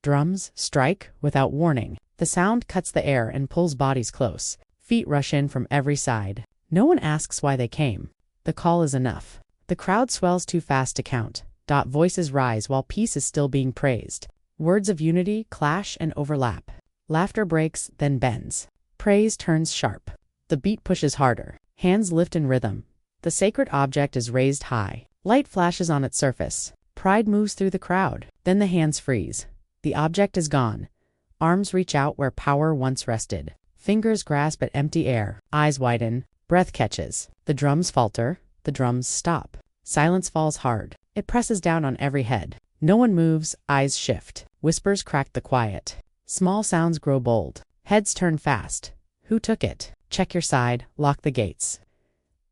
Drums strike without warning. The sound cuts the air and pulls bodies close. Feet rush in from every side. No one asks why they came. The call is enough. The crowd swells too fast to count. Voices rise while peace is still being praised. Words of unity clash and overlap. Laughter breaks, then bends. Praise turns sharp. The beat pushes harder. Hands lift in rhythm. The sacred object is raised high. Light flashes on its surface. Pride moves through the crowd. Then the hands freeze. The object is gone. Arms reach out where power once rested. Fingers grasp at empty air. Eyes widen. Breath catches. The drums falter. The drums stop. Silence falls hard. It presses down on every head. No one moves. Eyes shift. Whispers crack the quiet. Small sounds grow bold. Heads turn fast. Who took it? Check your side. Lock the gates.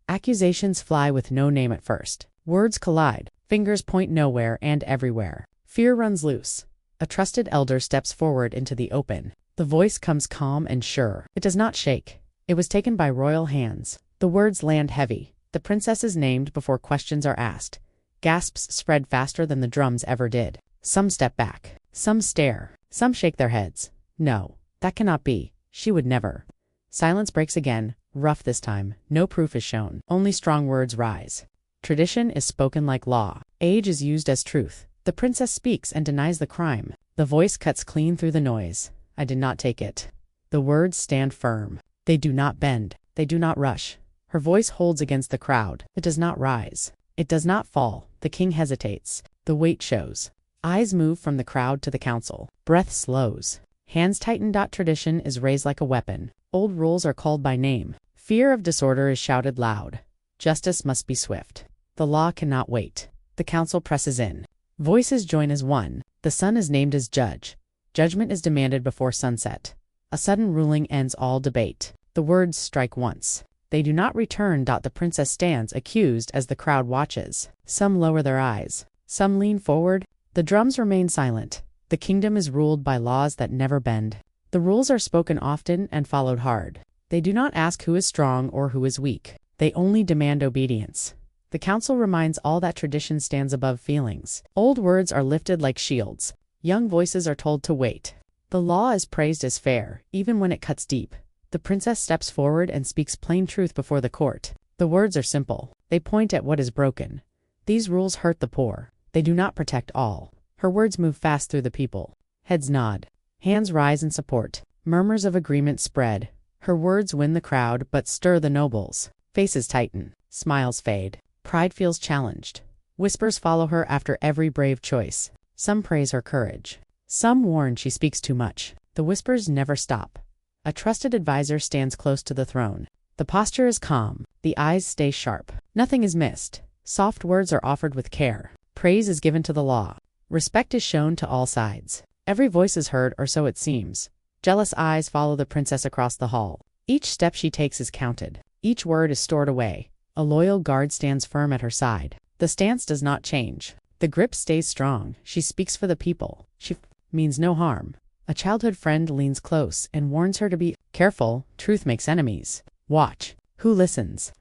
Accusations fly with no name at first. Words collide. Fingers point nowhere and everywhere. Fear runs loose. A trusted elder steps forward into the open. The voice comes calm and sure. It does not shake. It was taken by royal hands. The words land heavy. The princess is named before questions are asked. Gasps spread faster than the drums ever did. Some step back. Some stare. Some shake their heads. No, that cannot be. She would never. Silence breaks again, rough this time. No proof is shown. Only strong words rise. Tradition is spoken like law. Age is used as truth. The princess speaks and denies the crime. The voice cuts clean through the noise. I did not take it. The words stand firm. They do not bend. They do not rush. Her voice holds against the crowd. It does not rise. It does not fall. The king hesitates. The weight shows. Eyes move from the crowd to the council. Breath slows. Hands tighten. Tradition is raised like a weapon. Old rules are called by name. Fear of disorder is shouted loud. Justice must be swift. The law cannot wait. The council presses in. Voices join as one. The sun is named as judge. Judgment is demanded before sunset. A sudden ruling ends all debate. The words strike once. They do not return. The princess stands accused as the crowd watches. Some lower their eyes. Some lean forward. The drums remain silent. The kingdom is ruled by laws that never bend. The rules are spoken often and followed hard. They do not ask who is strong or who is weak. They only demand obedience. The council reminds all that tradition stands above feelings. Old words are lifted like shields. Young voices are told to wait. The law is praised as fair, even when it cuts deep. The princess steps forward and speaks plain truth before the court. The words are simple. They point at what is broken. These rules hurt the poor. They do not protect all. Her words move fast through the people. Heads nod. Hands rise in support. Murmurs of agreement spread. Her words win the crowd but stir the nobles. Faces tighten. Smiles fade. Pride feels challenged. Whispers follow her after every brave choice. Some praise her courage. Some warn she speaks too much. The whispers never stop. A trusted advisor stands close to the throne. The posture is calm. The eyes stay sharp. Nothing is missed. Soft words are offered with care. Praise is given to the law. Respect is shown to all sides. Every voice is heard, or so it seems. Jealous eyes follow the princess across the hall. Each step she takes is counted. Each word is stored away. A loyal guard stands firm at her side. The stance does not change. The grip stays strong. She speaks for the people. She means no harm. A childhood friend leans close and warns her to be careful. Truth makes enemies. Watch. Who listens?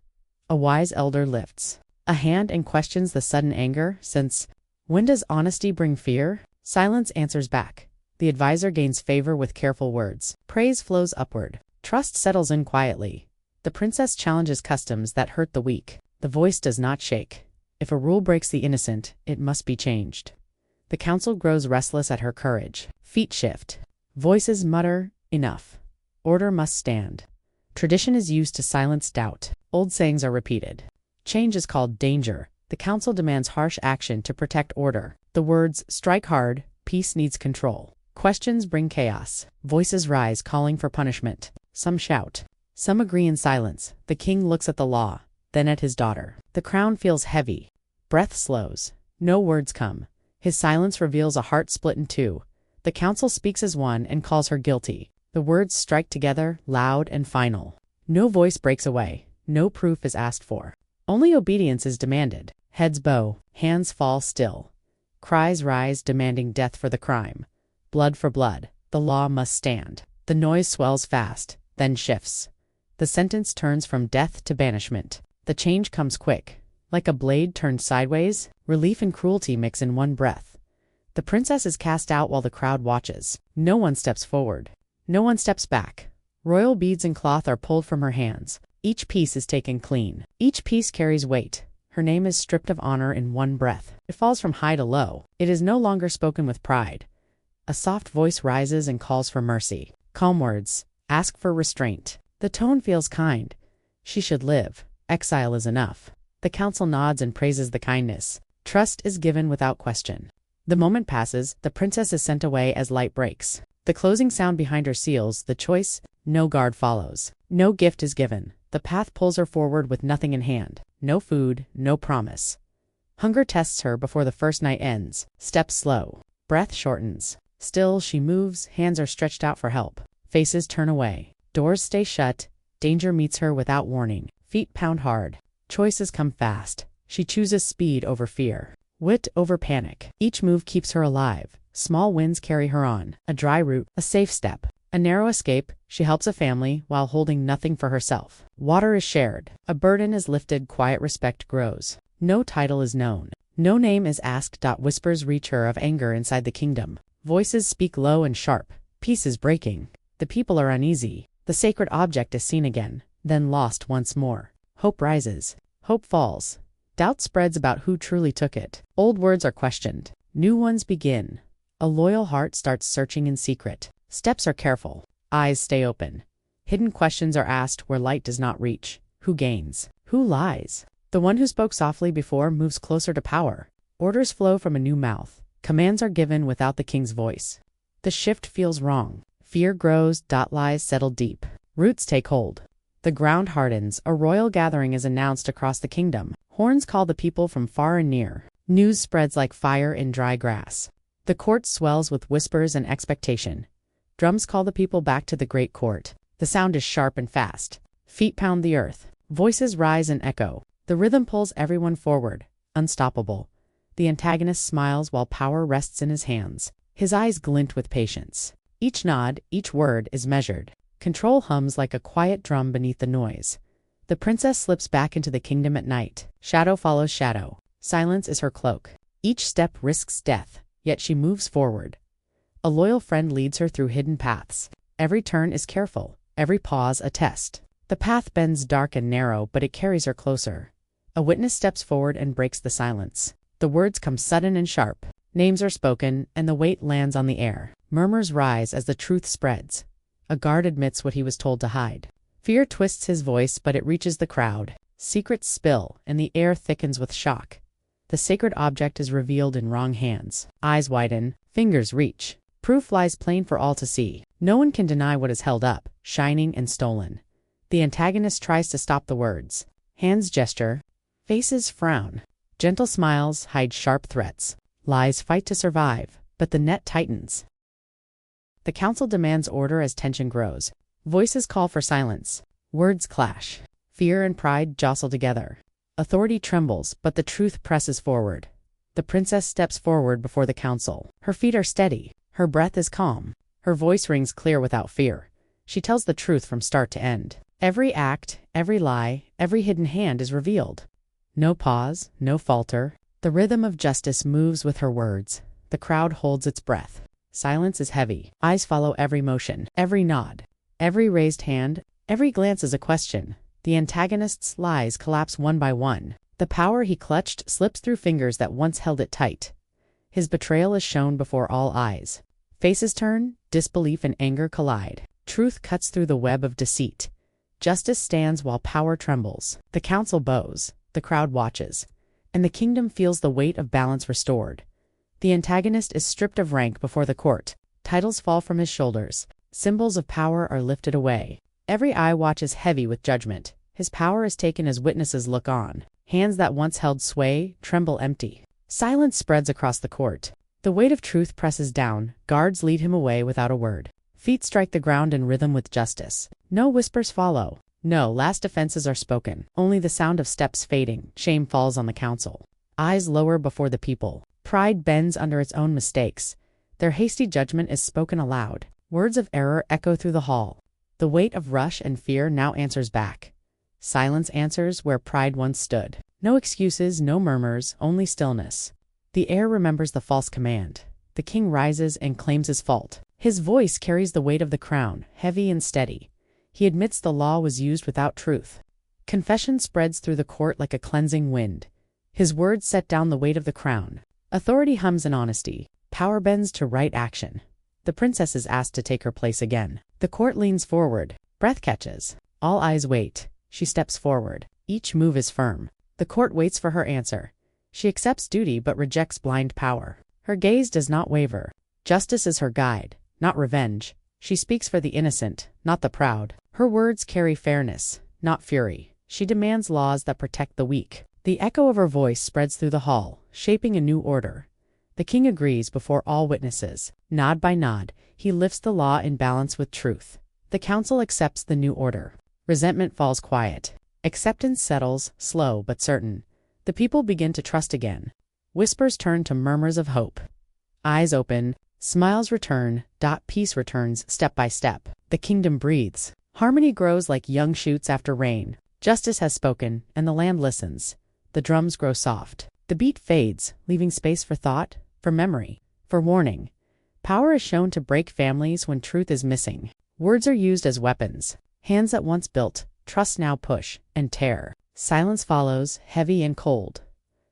A wise elder lifts a hand and questions the sudden anger, since when does honesty bring fear? Silence answers back. The advisor gains favor with careful words. Praise flows upward. Trust settles in quietly. The princess challenges customs that hurt the weak. The voice does not shake. If a rule breaks the innocent, it must be changed. The council grows restless at her courage. Feet shift. Voices mutter, enough. Order must stand. Tradition is used to silence doubt. Old sayings are repeated. Change is called danger. The council demands harsh action to protect order. The words strike hard, peace needs control. Questions bring chaos. Voices rise calling for punishment. Some shout. Some agree in silence. The king looks at the law, then at his daughter. The crown feels heavy. Breath slows. No words come. His silence reveals a heart split in two. The council speaks as one and calls her guilty. The words strike together, loud and final. No voice breaks away. No proof is asked for. Only obedience is demanded. Heads bow. Hands fall still. Cries rise demanding death for the crime. Blood for blood. The law must stand. The noise swells fast, then shifts. The sentence turns from death to banishment. The change comes quick. Like a blade turned sideways, relief and cruelty mix in one breath. The princess is cast out while the crowd watches. No one steps forward. No one steps back. Royal beads and cloth are pulled from her hands. Each piece is taken clean. Each piece carries weight. Her name is stripped of honor in one breath. It falls from high to low. It is no longer spoken with pride. A soft voice rises and calls for mercy. Calm words. Ask for restraint. The tone feels kind. She should live. Exile is enough. The council nods and praises the kindness. Trust is given without question. The moment passes. The princess is sent away as light breaks. The closing sound behind her seals the choice. No guard follows. No gift is given. The path pulls her forward with nothing in hand. No food, no promise. Hunger tests her before the first night ends. Steps slow. Breath shortens. Still she moves, hands are stretched out for help. Faces turn away. Doors stay shut. Danger meets her without warning. Feet pound hard. Choices come fast. She chooses speed over fear. Wit over panic. Each move keeps her alive. Small wins carry her on. A dry route, a safe step. A narrow escape, she helps a family while holding nothing for herself. Water is shared. A burden is lifted, quiet respect grows. No title is known. No name is asked. Whispers reach her of anger inside the kingdom. Voices speak low and sharp. Peace is breaking. The people are uneasy. The sacred object is seen again, then lost once more. Hope rises. Hope falls. Doubt spreads about who truly took it. Old words are questioned. New ones begin. A loyal heart starts searching in secret. Steps are careful. Eyes stay open. Hidden questions are asked where light does not reach. Who gains? Who lies? The one who spoke softly before moves closer to power. Orders flow from a new mouth. Commands are given without the king's voice. The shift feels wrong. Fear grows. Lies settle deep. Roots take hold. The ground hardens. A royal gathering is announced across the kingdom. Horns call the people from far and near. News spreads like fire in dry grass. The court swells with whispers and expectation. Drums call the people back to the great court. The sound is sharp and fast. Feet pound the earth. Voices rise and echo. The rhythm pulls everyone forward. Unstoppable. The antagonist smiles while power rests in his hands. His eyes glint with patience. Each nod, each word is measured. Control hums like a quiet drum beneath the noise. The princess slips back into the kingdom at night. Shadow follows shadow. Silence is her cloak. Each step risks death, yet she moves forward. A loyal friend leads her through hidden paths. Every turn is careful, every pause a test. The path bends dark and narrow, but it carries her closer. A witness steps forward and breaks the silence. The words come sudden and sharp. Names are spoken, and the weight lands on the air. Murmurs rise as the truth spreads. A guard admits what he was told to hide. Fear twists his voice, but it reaches the crowd. Secrets spill, and the air thickens with shock. The sacred object is revealed in wrong hands. Eyes widen, fingers reach. Proof lies plain for all to see. No one can deny what is held up, shining and stolen. The antagonist tries to stop the words. Hands gesture. Faces frown. Gentle smiles hide sharp threats. Lies fight to survive, but the net tightens. The council demands order as tension grows. Voices call for silence. Words clash. Fear and pride jostle together. Authority trembles, but the truth presses forward. The princess steps forward before the council. Her feet are steady. Her breath is calm. Her voice rings clear without fear. She tells the truth from start to end. Every act, every lie, every hidden hand is revealed. No pause, no falter. The rhythm of justice moves with her words. The crowd holds its breath. Silence is heavy. Eyes follow every motion, every nod, every raised hand, every glance is a question. The antagonist's lies collapse one by one. The power he clutched slips through fingers that once held it tight. His betrayal is shown before all eyes. Faces turn, disbelief and anger collide. Truth cuts through the web of deceit. Justice stands while power trembles. The council bows, the crowd watches, and the kingdom feels the weight of balance restored. The antagonist is stripped of rank before the court. Titles fall from his shoulders. Symbols of power are lifted away. Every eye watches heavy with judgment. His power is taken as witnesses look on. Hands that once held sway tremble empty. Silence spreads across the court. The weight of truth presses down. Guards lead him away without a word. Feet strike the ground in rhythm with justice. No whispers follow. No last defenses are spoken. Only the sound of steps fading. Shame falls on the council. Eyes lower before the people. Pride bends under its own mistakes. Their hasty judgment is spoken aloud. Words of error echo through the hall. The weight of rush and fear now answers back. Silence answers where pride once stood. No excuses, no murmurs, only stillness. The air remembers the false command. The king rises and claims his fault. His voice carries the weight of the crown, heavy and steady. He admits the law was used without truth. Confession spreads through the court like a cleansing wind. His words set down the weight of the crown. Authority hums in honesty. Power bends to right action. The princess is asked to take her place again. The court leans forward. Breath catches. All eyes wait. She steps forward. Each move is firm. The court waits for her answer. She accepts duty but rejects blind power. Her gaze does not waver. Justice is her guide, not revenge. She speaks for the innocent, not the proud. Her words carry fairness, not fury. She demands laws that protect the weak. The echo of her voice spreads through the hall, shaping a new order. The king agrees before all witnesses. Nod by nod, he lifts the law in balance with truth. The council accepts the new order. Resentment falls quiet. Acceptance settles, slow but certain. The people begin to trust again. Whispers turn to murmurs of hope. Eyes open, smiles return, peace returns step by step. The kingdom breathes. Harmony grows like young shoots after rain. Justice has spoken, and the land listens. The drums grow soft. The beat fades, leaving space for thought, for memory, for warning. Power is shown to break families when truth is missing. Words are used as weapons. Hands that once built, trust now push and tear. Silence follows, heavy and cold.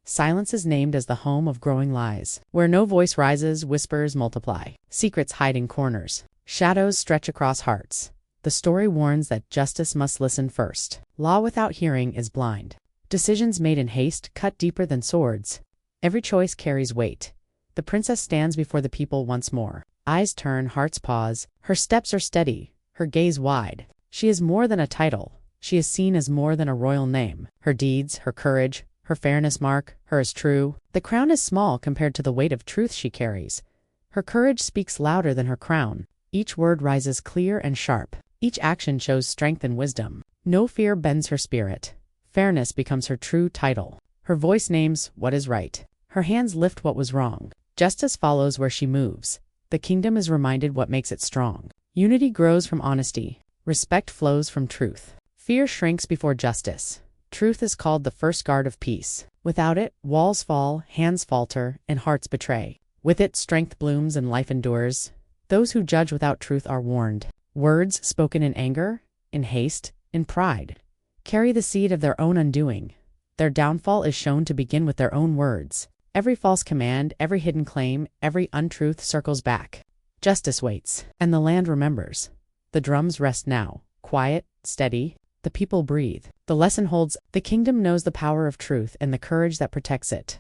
Silence is named as the home of growing lies. Where no voice rises, whispers multiply. Secrets hide in corners. Shadows stretch across hearts. The story warns that justice must listen first. Law without hearing is blind. Decisions made in haste cut deeper than swords. Every choice carries weight. The princess stands before the people once more. Eyes turn, hearts pause. Her steps are steady, her gaze wide. She is more than a title. She is seen as more than a royal name. Her deeds, her courage, her fairness mark her as true. The crown is small compared to the weight of truth she carries. Her courage speaks louder than her crown. Each word rises clear and sharp. Each action shows strength and wisdom. No fear bends her spirit. Fairness becomes her true title. Her voice names what is right. Her hands lift what was wrong. Justice follows where she moves. The kingdom is reminded what makes it strong. Unity grows from honesty. Respect flows from truth. Fear shrinks before justice. Truth is called the first guard of peace. Without it, walls fall, hands falter, and hearts betray. With it, strength blooms and life endures. Those who judge without truth are warned. Words spoken in anger, in haste, in pride, carry the seed of their own undoing. Their downfall is shown to begin with their own words. Every false command, every hidden claim, every untruth circles back. Justice waits, and the land remembers. The drums rest now, quiet, steady. The people breathe. The lesson holds. The kingdom knows the power of truth and the courage that protects it.